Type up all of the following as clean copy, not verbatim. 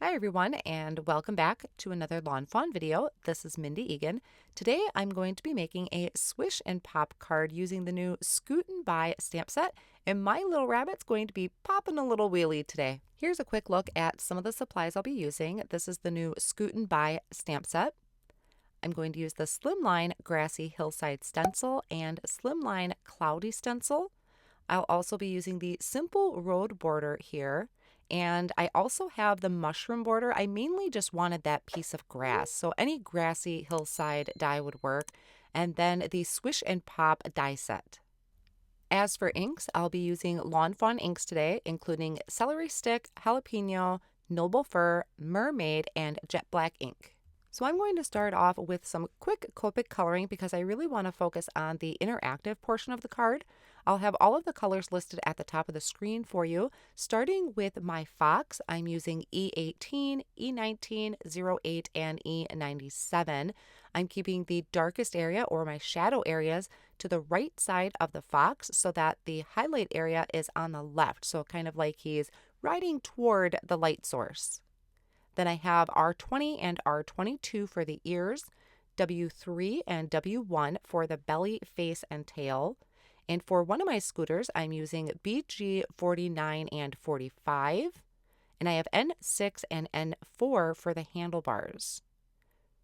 Hi everyone, and welcome back to another Lawn Fawn video. This is Mindy Eggen. Today I'm going to be making a Swish and Pop card using the new Scootin by stamp set, and my little rabbit's going to be popping a little wheelie today. Here's a quick look at some of the supplies I'll be using. This is the new Scootin by stamp set. I'm going to use the slimline grassy hillside stencil and slimline cloudy stencil. I'll also be using the simple road border here. And I also have the mushroom border. I mainly just wanted that piece of grass, so any grassy hillside die would work. And then the Swish and Pop die set. As for inks, I'll be using Lawn Fawn inks today, including celery stick, jalapeño, noble fir, mermaid, and jet black ink. So I'm going to start off with some quick Copic coloring because I really want to focus on the interactive portion of the card. I'll have all of the colors listed at the top of the screen for you. Starting with my fox, I'm using E18, E19, 08, and E97. I'm keeping the darkest area or my shadow areas to the right side of the fox so that the highlight area is on the left, so kind of like he's riding toward the light source. Then I have R20 and R22 for the ears, W3 and W1 for the belly, face, and tail. And for one of my scooters, I'm using BG 49 and 45. And I have N6 and N4 for the handlebars.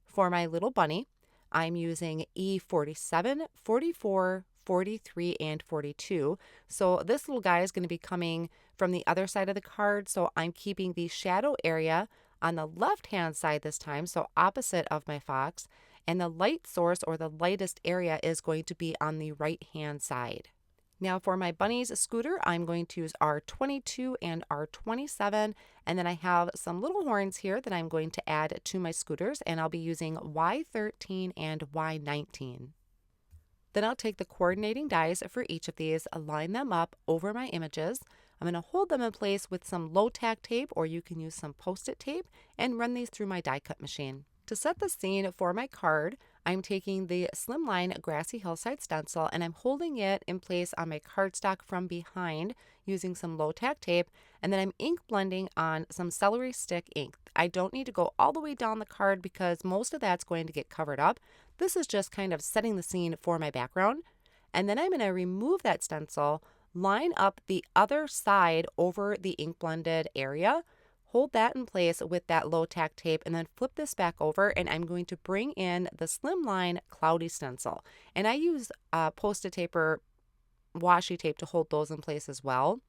For my little bunny, I'm using E47, 44, 43, and 42. So this little guy is going to be coming from the other side of the card. So I'm keeping the shadow area on the left-hand side this time, so opposite of my fox, and the light source or the lightest area is going to be on the right-hand side. Now for my bunny's scooter, I'm going to use R22 and R27, and then I have some little horns here that I'm going to add to my scooters, and I'll be using Y13 and Y19. Then I'll take the coordinating dies for each of these, align them up over my images. I'm going to hold them in place with some low tack tape, or you can use some post-it tape, and run these through my die cut machine. To set the scene for my card, I'm taking the slimline grassy hillside stencil and I'm holding it in place on my cardstock from behind using some low tack tape, and then I'm ink blending on some celery stick ink. I don't need to go all the way down the card because most of that's going to get covered up. This is just kind of setting the scene for my background. And then I'm going to remove that stencil, line up the other side over the ink blended area, hold that in place with that low tack tape, and then flip this back over, and I'm going to bring in the slimline cloudy stencil. And I use post-it tape or washi tape to hold those in place as well.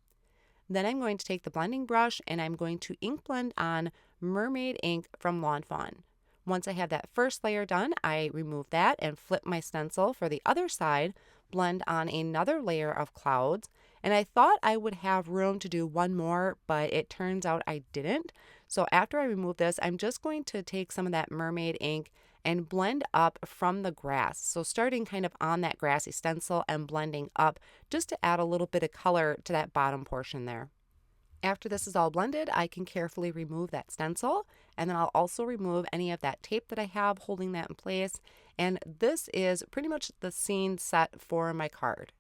Then I'm going to take the blending brush and I'm going to ink blend on mermaid ink from Lawn Fawn. Once I have that first layer done, I remove that and flip my stencil for the other side, blend on another layer of clouds. And I thought I would have room to do one more, but it turns out I didn't. So after I remove this, I'm just going to take some of that mermaid ink and blend up from the grass. So starting kind of on that grassy stencil and blending up just to add a little bit of color to that bottom portion there. After this is all blended, I can carefully remove that stencil, and then I'll also remove any of that tape that I have holding that in place. And this is pretty much the scene set for my card.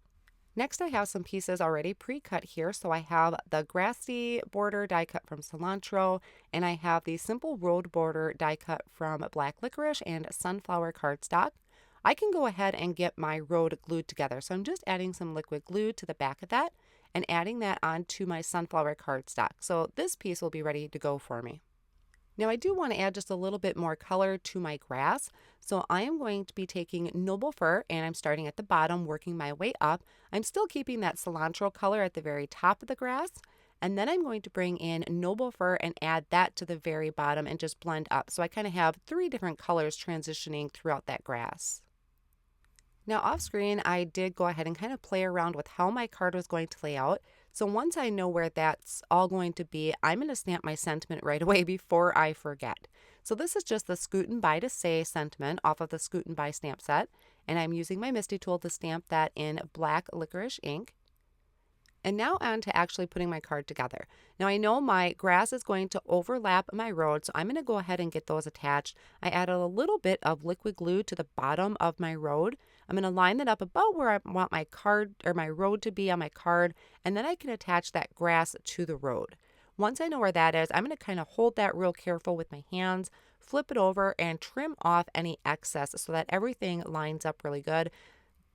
Next, I have some pieces already pre-cut here. So I have the grassy border die cut from cilantro, and I have the simple road border die cut from black licorice and sunflower cardstock. I can go ahead and get my road glued together. So I'm just adding some liquid glue to the back of that and adding that onto my sunflower cardstock. So this piece will be ready to go for me. Now I do want to add just a little bit more color to my grass. So I am going to be taking noble fir and I'm starting at the bottom, working my way up. I'm still keeping that cilantro color at the very top of the grass. And then I'm going to bring in noble fir and add that to the very bottom and just blend up. So I kind of have 3 different colors transitioning throughout that grass. Now off screen, I did go ahead and kind of play around with how my card was going to lay out. So once I know where that's all going to be, I'm going to stamp my sentiment right away before I forget. So this is just the Scootin by to say sentiment off of the Scootin by stamp set. And I'm using my Misty tool to stamp that in black licorice ink. And now on to actually putting my card together. Now I know my grass is going to overlap my road, so I'm going to go ahead and get those attached. I added a little bit of liquid glue to the bottom of my road. I'm going to line that up about where I want my card or my road to be on my card, and then I can attach that grass to the road. Once I know where that is, I'm going to kind of hold that real careful with my hands, flip it over, and trim off any excess so that everything lines up really good.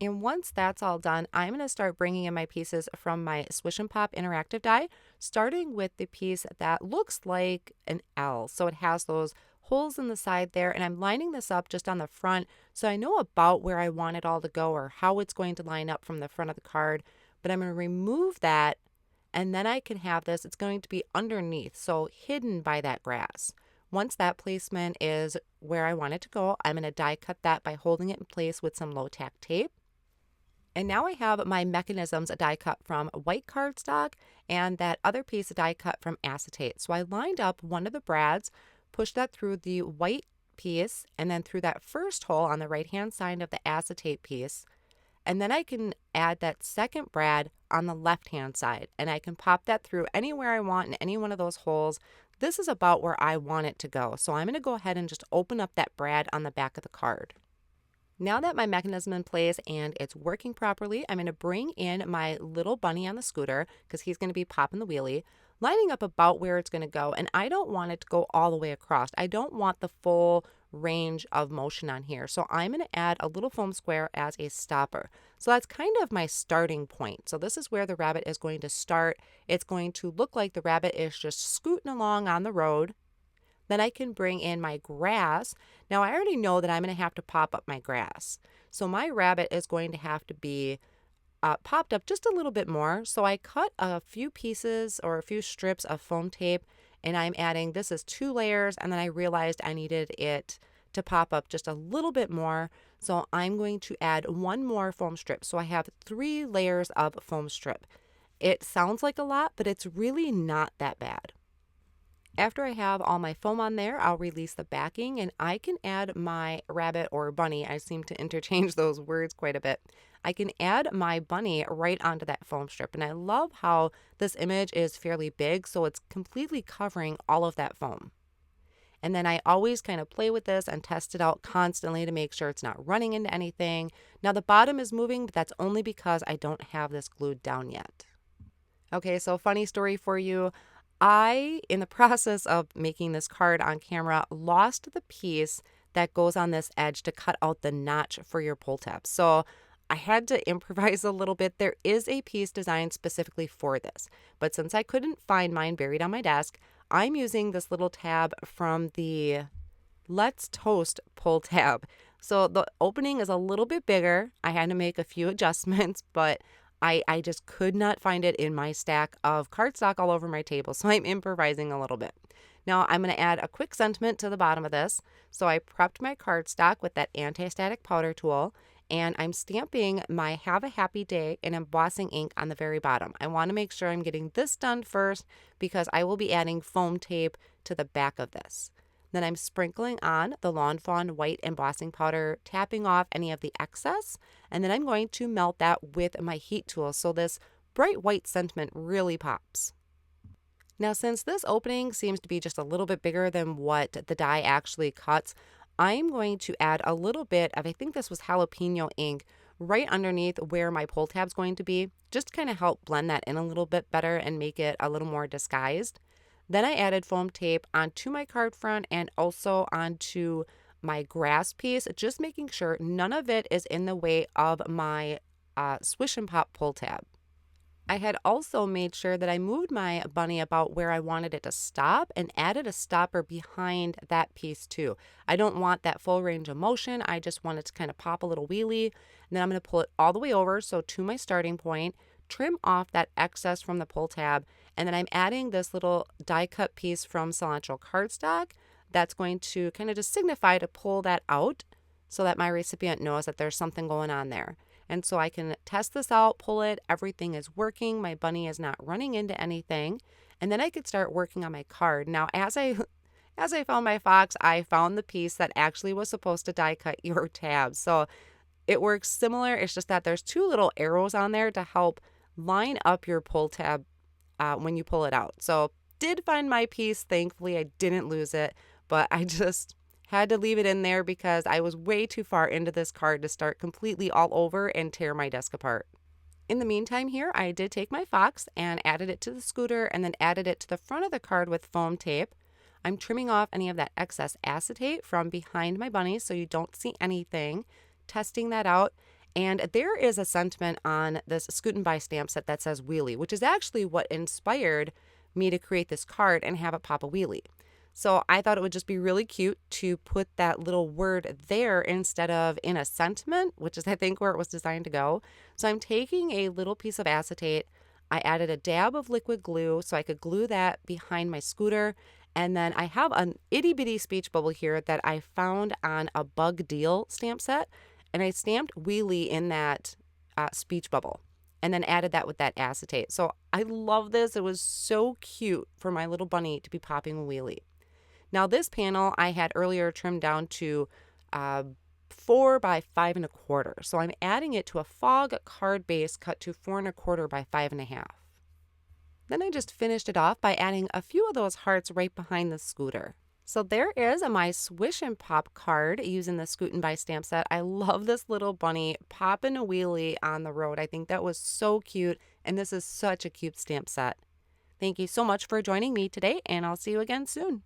And once that's all done, I'm going to start bringing in my pieces from my Swish and Pop interactive die, starting with the piece that looks like an L. So it has those holes in the side there, and I'm lining this up just on the front so I know about where I want it all to go or how it's going to line up from the front of the card. But I'm going to remove that, and then I can have this. It's going to be underneath, so hidden by that grass. Once that placement is where I want it to go, I'm going to die cut that by holding it in place with some low tack tape. And now I have my mechanisms die cut from white cardstock and that other piece die cut from acetate. So I lined up one of the brads, pushed that through the white piece, and then through that first hole on the right-hand side of the acetate piece. And then I can add that second brad on the left-hand side, and I can pop that through anywhere I want in any one of those holes. This is about where I want it to go. So I'm going to go ahead and just open up that brad on the back of the card. Now that my mechanism in place and it's working properly, I'm going to bring in my little bunny on the scooter because he's going to be popping the wheelie, lining up about where it's going to go. And I don't want it to go all the way across. I don't want the full range of motion on here. So I'm going to add a little foam square as a stopper. So that's kind of my starting point. So this is where the rabbit is going to start. It's going to look like the rabbit is just scooting along on the road. Then I can bring in my grass. Now I already know that I'm going to have to pop up my grass. So my rabbit is going to have to be popped up just a little bit more. So I cut a few pieces or a few strips of foam tape, and I'm adding, this is 2 layers, and then I realized I needed it to pop up just a little bit more. So I'm going to add 1 more foam strip. So I have 3 layers of foam strip. It sounds like a lot, but it's really not that bad. After I have all my foam on there, I'll release the backing and I can add my rabbit or bunny. I seem to interchange those words quite a bit. I can add my bunny right onto that foam strip. And I love how this image is fairly big, so it's completely covering all of that foam. And then I always kind of play with this and test it out constantly to make sure it's not running into anything. Now the bottom is moving, but that's only because I don't have this glued down yet. Okay, so funny story for you. I, in the process of making this card on camera, lost the piece that goes on this edge to cut out the notch for your pull tab. So I had to improvise a little bit. There is a piece designed specifically for this, but since I couldn't find mine buried on my desk, I'm using this little tab from the Let's Toast pull tab. So the opening is a little bit bigger. I had to make a few adjustments, but I just could not find it in my stack of cardstock all over my table, so I'm improvising a little bit. Now I'm going to add a quick sentiment to the bottom of this. So I prepped my cardstock with that anti-static powder tool, and I'm stamping my Have a Happy Day in embossing ink on the very bottom. I want to make sure I'm getting this done first because I will be adding foam tape to the back of this. Then I'm sprinkling on the Lawn Fawn white embossing powder, tapping off any of the excess, and then I'm going to melt that with my heat tool so this bright white sentiment really pops. Now, since this opening seems to be just a little bit bigger than what the die actually cuts, I'm going to add a little bit of, I think this was jalapeño ink, right underneath where my pull tab's going to be, just to kind of help blend that in a little bit better and make it a little more disguised. Then I added foam tape onto my card front and also onto my grass piece, just making sure none of it is in the way of my Swish and Pop pull tab. I had also made sure that I moved my bunny about where I wanted it to stop and added a stopper behind that piece too. I don't want that full range of motion. I just want it to kind of pop a little wheelie. And then I'm going to pull it all the way over, so to my starting point, trim off that excess from the pull tab, and then I'm adding this little die cut piece from cilantro cardstock that's going to kind of just signify to pull that out so that my recipient knows that there's something going on there. And so I can test this out, pull it, everything is working, my bunny is not running into anything, and then I could start working on my card. Now, as I found my fox, I found the piece that actually was supposed to die cut your tab. So it works similar, it's just that there's 2 little arrows on there to help line up your pull tab when you pull it out. So did find my piece, thankfully I didn't lose it, but I just had to leave it in there because I was way too far into this card to start completely all over and tear my desk apart. In the meantime here, I did take my fox and added it to the scooter and then added it to the front of the card with foam tape. I'm trimming off any of that excess acetate from behind my bunny so you don't see anything, testing that out. And there is a sentiment on this Scootin by stamp set that says wheelie, which is actually what inspired me to create this card and have it pop a wheelie. So I thought it would just be really cute to put that little word there instead of in a sentiment, which is I think where it was designed to go. So I'm taking a little piece of acetate. I added a dab of liquid glue so I could glue that behind my scooter. And then I have an itty bitty speech bubble here that I found on a Bug Deal stamp set. And I stamped wheelie in that speech bubble and then added that with that acetate. So I love this. It was so cute for my little bunny to be popping a wheelie. Now this panel I had earlier trimmed down to 4 by 5 1/4. So I'm adding it to a fog card base cut to 4 1/4 by 5 1/2. Then I just finished it off by adding a few of those hearts right behind the scooter. So there is my Swish and Pop card using the Scootin by stamp set. I love this little bunny popping a wheelie on the road. I think that was so cute, and this is such a cute stamp set. Thank you so much for joining me today, and I'll see you again soon.